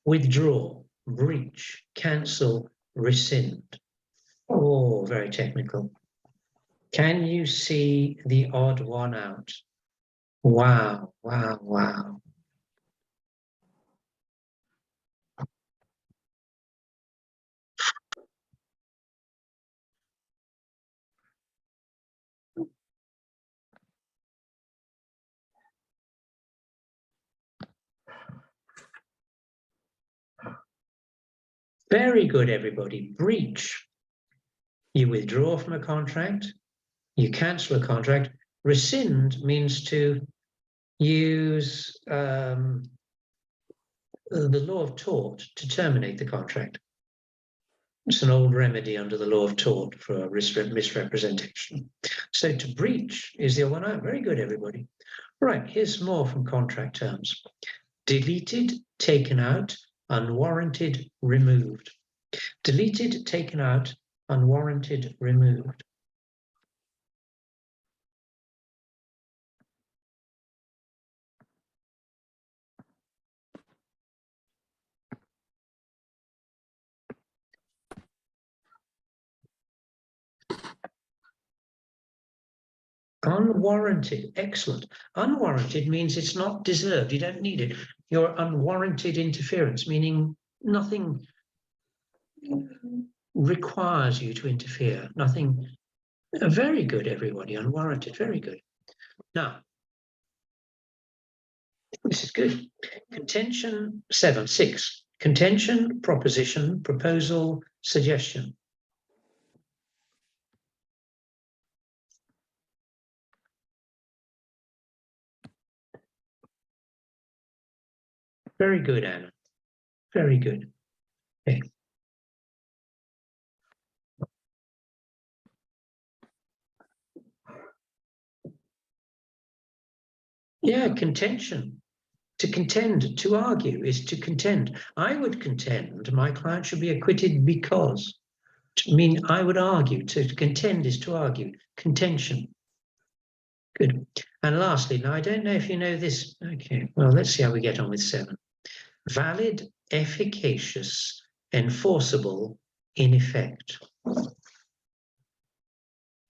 Withdraw, breach, cancel, rescind. Oh, very technical. Can you see the odd one out? Wow, wow, wow. Very good, everybody. Breach. You withdraw from a contract, you cancel a contract. Rescind means to use the law of tort to terminate the contract. It's an old remedy under the law of tort for misrepresentation. So to breach is the other one out. Very good, everybody. Right, here's more from contract terms. Deleted, taken out, unwarranted, removed. Deleted, taken out, unwarranted, removed. Unwarranted, excellent. Unwarranted means it's not deserved. You don't need it. Your unwarranted interference, meaning nothing requires you to interfere. Nothing. Very good, everybody. Unwarranted, very good. Now, this is good. Contention 6. Contention, proposition, proposal, suggestion. Very good, Anna. Very good. Okay. Yeah, contention. To contend, to argue is to contend. I would contend my client should be acquitted because. I mean, I would argue. To contend is to argue. Contention. Good. And lastly, now I don't know if you know this. Okay, well, let's see how we get on with 7. Valid, efficacious, enforceable, in effect.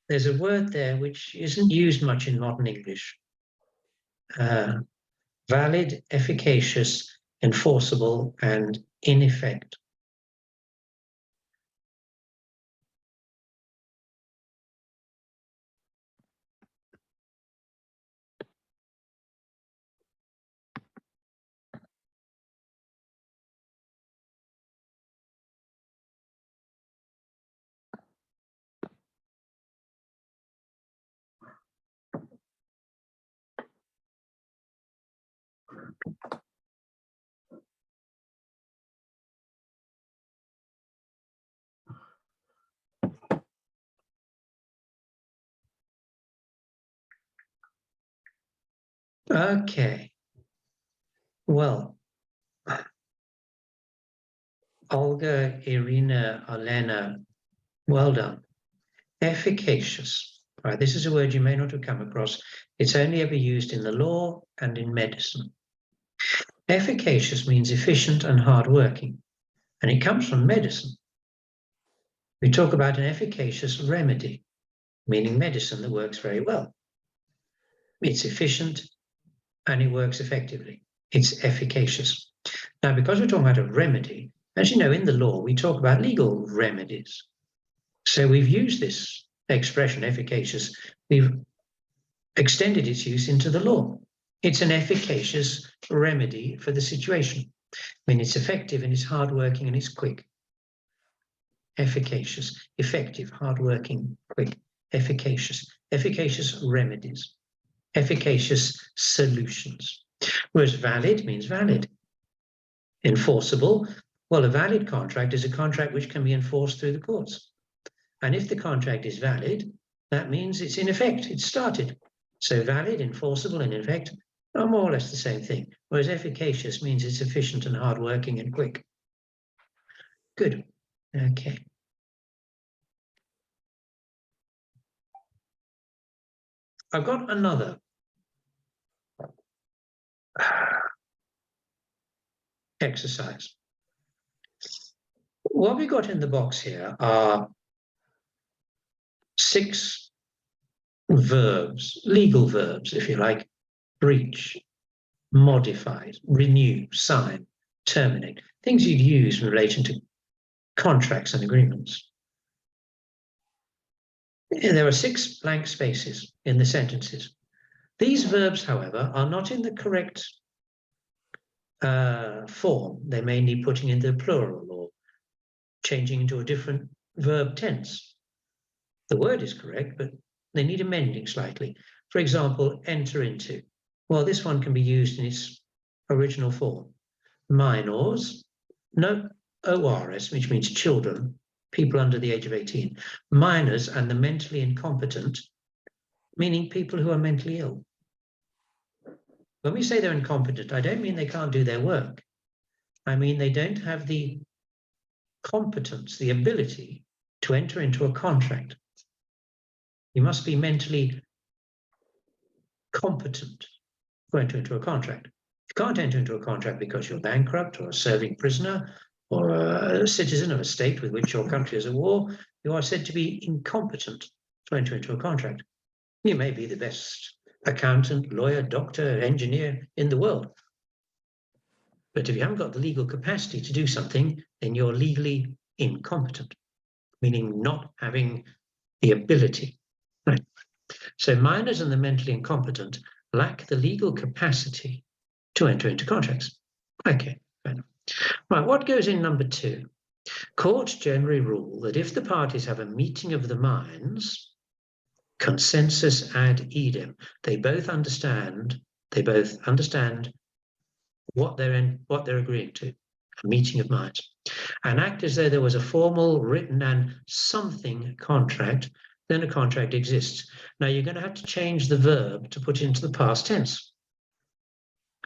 There's a word there which isn't used much in modern English. Valid, efficacious, enforceable, and in effect. Okay. Well, Olga, Irina, Elena, well done. Efficacious. Right, this is a word you may not have come across. It's only ever used in the law and in medicine. Efficacious means efficient and hardworking, and it comes from medicine. We talk about an efficacious remedy, meaning medicine that works very well. It's efficient and it works effectively. It's efficacious. Now, because we're talking about a remedy, as you know, in the law, we talk about legal remedies. So we've used this expression, efficacious, we've extended its use into the law. It's an efficacious remedy for the situation. I mean, it's effective and it's hardworking and it's quick. Efficacious, effective, hardworking, quick, efficacious, efficacious remedies, efficacious solutions. Whereas valid means valid. Enforceable, well, a valid contract is a contract which can be enforced through the courts. And if the contract is valid, that means it's in effect, it's started. So valid, enforceable, and in effect are more or less the same thing. Whereas efficacious means it's efficient and hardworking and quick. Good. Okay. I've got another exercise. What we got in the box here are 6 verbs, legal verbs, if you like: breach, modify, renew, sign, terminate, things you'd use in relation to contracts and agreements. And there are 6 blank spaces in the sentences. These verbs, however, are not in the correct form. They may need putting in the plural or changing into a different verb tense. The word is correct, but they need amending slightly. For example, enter into. Well, this one can be used in its original form. Minors, no ORS, which means children, people under the age of 18. Minors and the mentally incompetent, meaning people who are mentally ill. When we say they're incompetent, I don't mean they can't do their work. I mean they don't have the competence, the ability to enter into a contract. You must be mentally competent to enter into a contract. You can't enter into a contract because you're bankrupt or a serving prisoner or a citizen of a state with which your country is at war. You are said to be incompetent to enter into a contract. You may be the best accountant, lawyer, doctor, engineer in the world. But if you haven't got the legal capacity to do something, then you're legally incompetent, meaning not having the ability. Right. So minors and the mentally incompetent lack the legal capacity to enter into contracts. Okay, fair enough. Right, what goes in number 2? Courts generally rule that if the parties have a meeting of the minds, consensus ad idem, they both understand what they're agreeing to, a meeting of minds, and act as though there was a formal written and something contract, then a contract exists. Now you're going to have to change the verb to put into the past tense.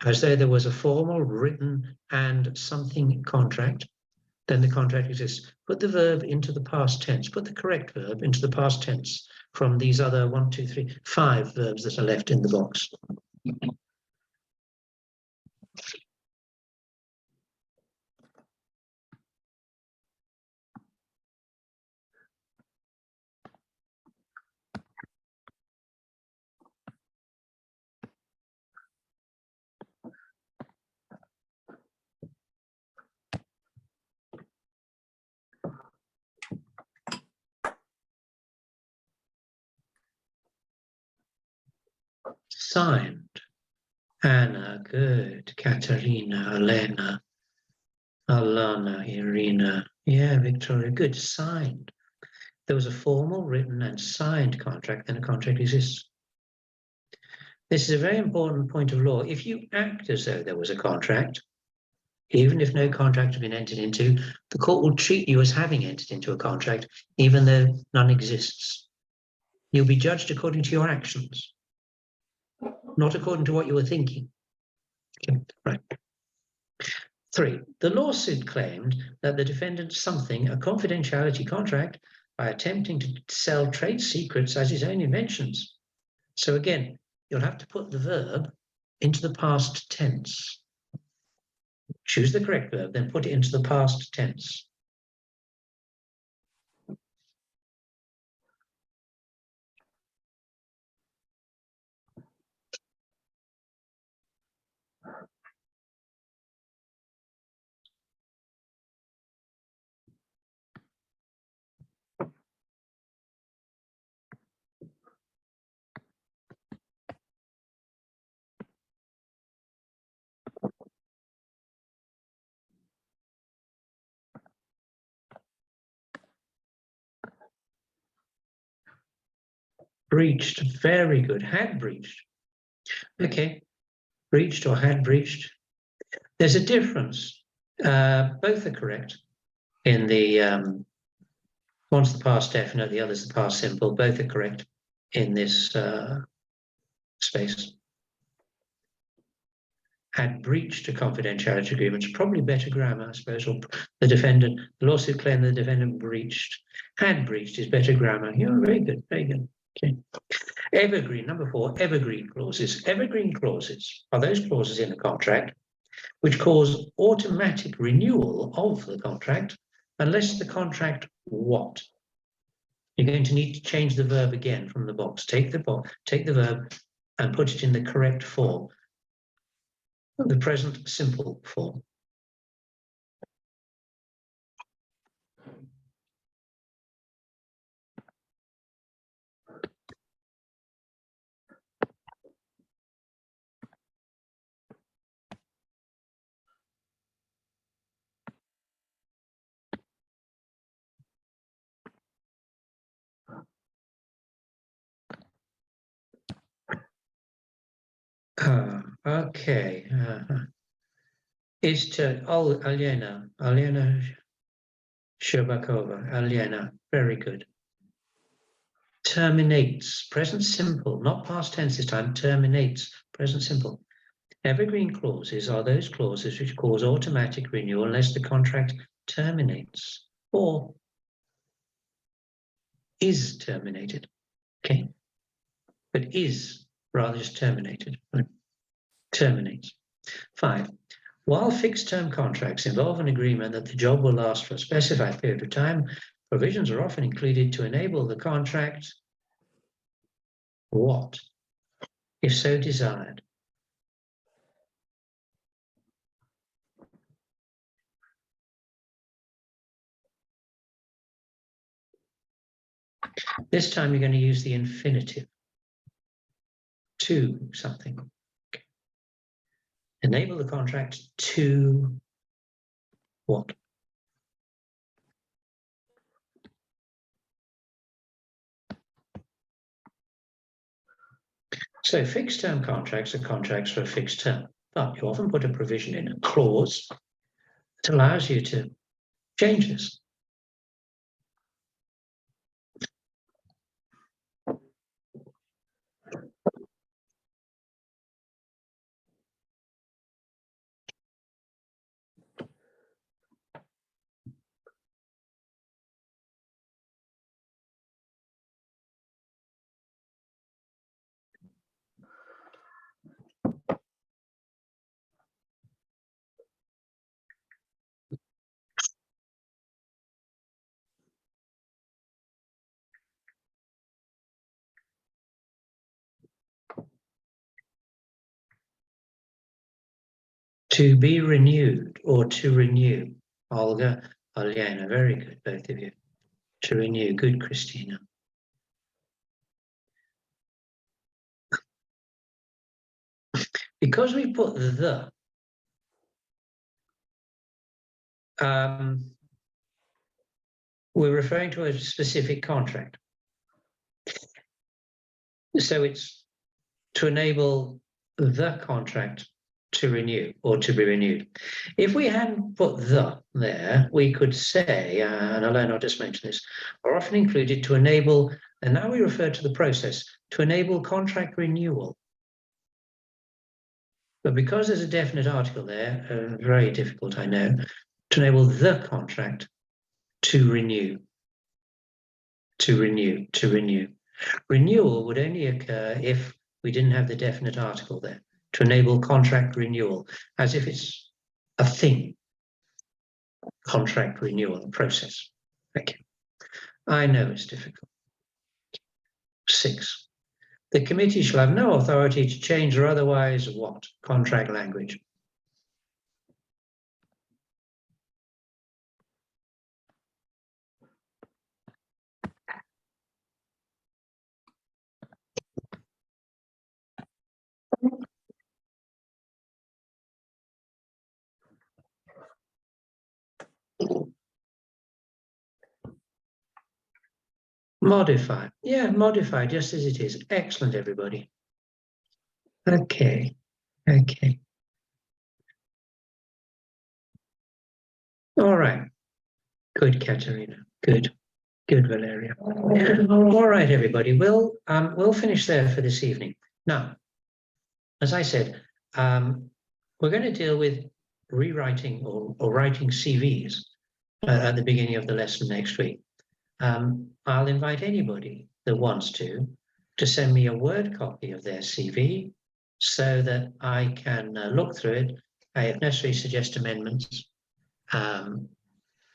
As though there was a formal written and something contract, then the contract exists. Put the verb into the past tense, put the correct verb into the past tense from these other 1, 2, 3, 5 verbs that are left in the box. Signed. Anna, good. Katerina, Elena, Alana, Irina. Yeah, Victoria, good. Signed. There was a formal, written, and signed contract, then a contract exists. This is a very important point of law. If you act as though there was a contract, even if no contract has been entered into, the court will treat you as having entered into a contract, even though none exists. You'll be judged according to your actions, not according to what you were thinking. Okay, right. 3, the lawsuit claimed that the defendant something, a confidentiality contract, by attempting to sell trade secrets as his own inventions. So again, you'll have to put the verb into the past tense. Choose the correct verb, then put it into the past tense. Breached, very good. Had breached. Okay, breached or had breached. There's a difference. Both are correct. In the one's the past definite, the other's the past simple. Both are correct in this space. Had breached a confidentiality agreement. It's probably better grammar, I suppose, or the lawsuit claimed the defendant breached. Had breached is better grammar. You're very good, very good. Okay. Evergreen, number 4, evergreen clauses. Evergreen clauses are those clauses in a contract which cause automatic renewal of the contract unless the contract what? You're going to need to change the verb again from the box. Take the verb and put it in the correct form, the present simple form. Okay. Is to Elena, Shubakova, Aliena, very good. Terminates, present simple, not past tense this time, terminates, present simple. Evergreen clauses are those clauses which cause automatic renewal unless the contract terminates or is terminated. Okay, but is rather just terminated. Terminates. 5. While fixed-term contracts involve an agreement that the job will last for a specified period of time, provisions are often included to enable the contract what, if so desired. This time you're going to use the infinitive. To something. Okay. Enable the contract to what? So fixed term contracts are contracts for a fixed term, but you often put a provision in, a clause that allows you to change this. To be renewed or to renew. Olga, Aliena, very good, both of you. To renew, good, Christina. Because we put the, we're referring to a specific contract. So it's to enable the contract to renew or to be renewed. If we hadn't put the there, we could say, and I'll just mention this, are often included to enable, and now we refer to the process, to enable contract renewal. But because there's a definite article there, very difficult, I know, to enable the contract to renew, to renew, to renew. Renewal would only occur if we didn't have the definite article there, to enable contract renewal, as if it's a thing, contract renewal process. Okay, I know it's difficult. 6. The committee shall have no authority to change or otherwise what? Contract language. Modify. Yeah, modify just as it is. Excellent, everybody. Okay. Okay. All right. Good, Katerina. Good. Good, Valeria. All right, everybody. We'll finish there for this evening. Now, as I said, we're going to deal with rewriting or writing CVs at the beginning of the lesson next week. I'll invite anybody that wants to send me a Word copy of their CV so that I can look through it. I, if necessary, suggest amendments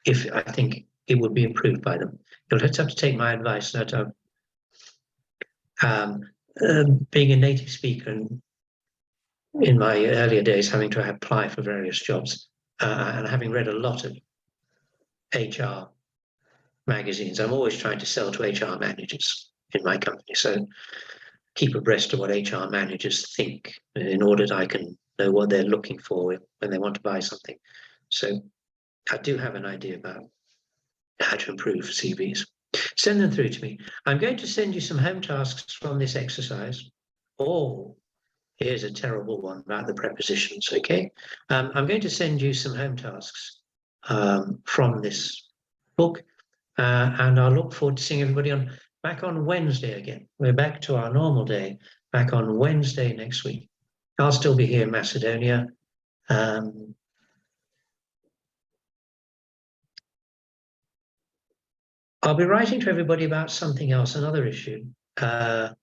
if I think it would be improved by them. You'll just have to take my advice that being a native speaker and in my earlier days having to apply for various jobs and having read a lot of HR magazines, I'm always trying to sell to HR managers in my company. So keep abreast of what HR managers think in order that I can know what they're looking for when they want to buy something. So I do have an idea about how to improve CVs. Send them through to me. I'm going to send you some home tasks from this exercise. Oh, here's a terrible one about the prepositions, okay? I'm going to send you some home tasks from this book. And I look forward to seeing everybody back on Wednesday again. We're back to our normal day, back on Wednesday next week. I'll still be here in Macedonia. I'll be writing to everybody about something else, another issue. I'd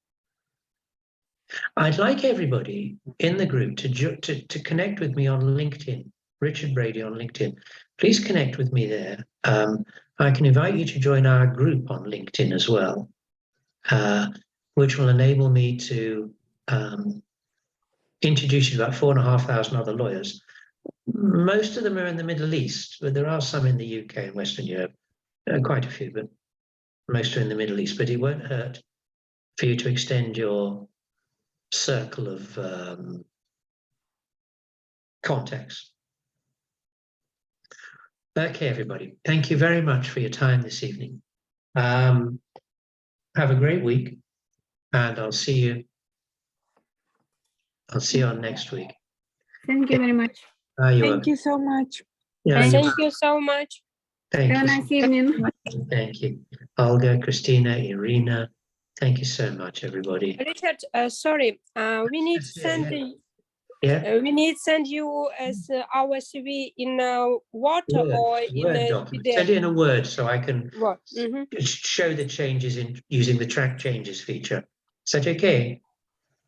like everybody in the group to connect with me on LinkedIn, Richard Brady on LinkedIn. Please connect with me there. I can invite you to join our group on LinkedIn as well, which will enable me to introduce you to about 4,500 other lawyers. Most of them are in the Middle East, but there are some in the UK and Western Europe. Quite a few, but most are in the Middle East. But it won't hurt for you to extend your circle of contacts. Okay, everybody. Thank you very much for your time this evening. Have a great week, and I'll see you on next week. Thank you very much. Thank you so much. Yeah, Thank you so much. thank Have a you. nice evening. Thank you. Olga, Christina, Irina, thank you so much, everybody. Richard, sorry, we need to send you as our CV in Word or in Word a document. PDF. Send it in a Word so I can Word. show the changes in using the track changes feature. Is that okay?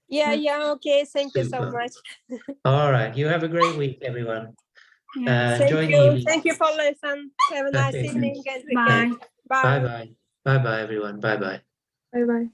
Yeah, okay. Thank you so Super. much. All right. You have a great week, everyone. Yeah. Enjoy the Thank you. evening. Thank you for listening. Have a nice Okay. evening and Bye. weekend. Bye. Bye-bye. Bye-bye, everyone. Bye-bye. Bye bye.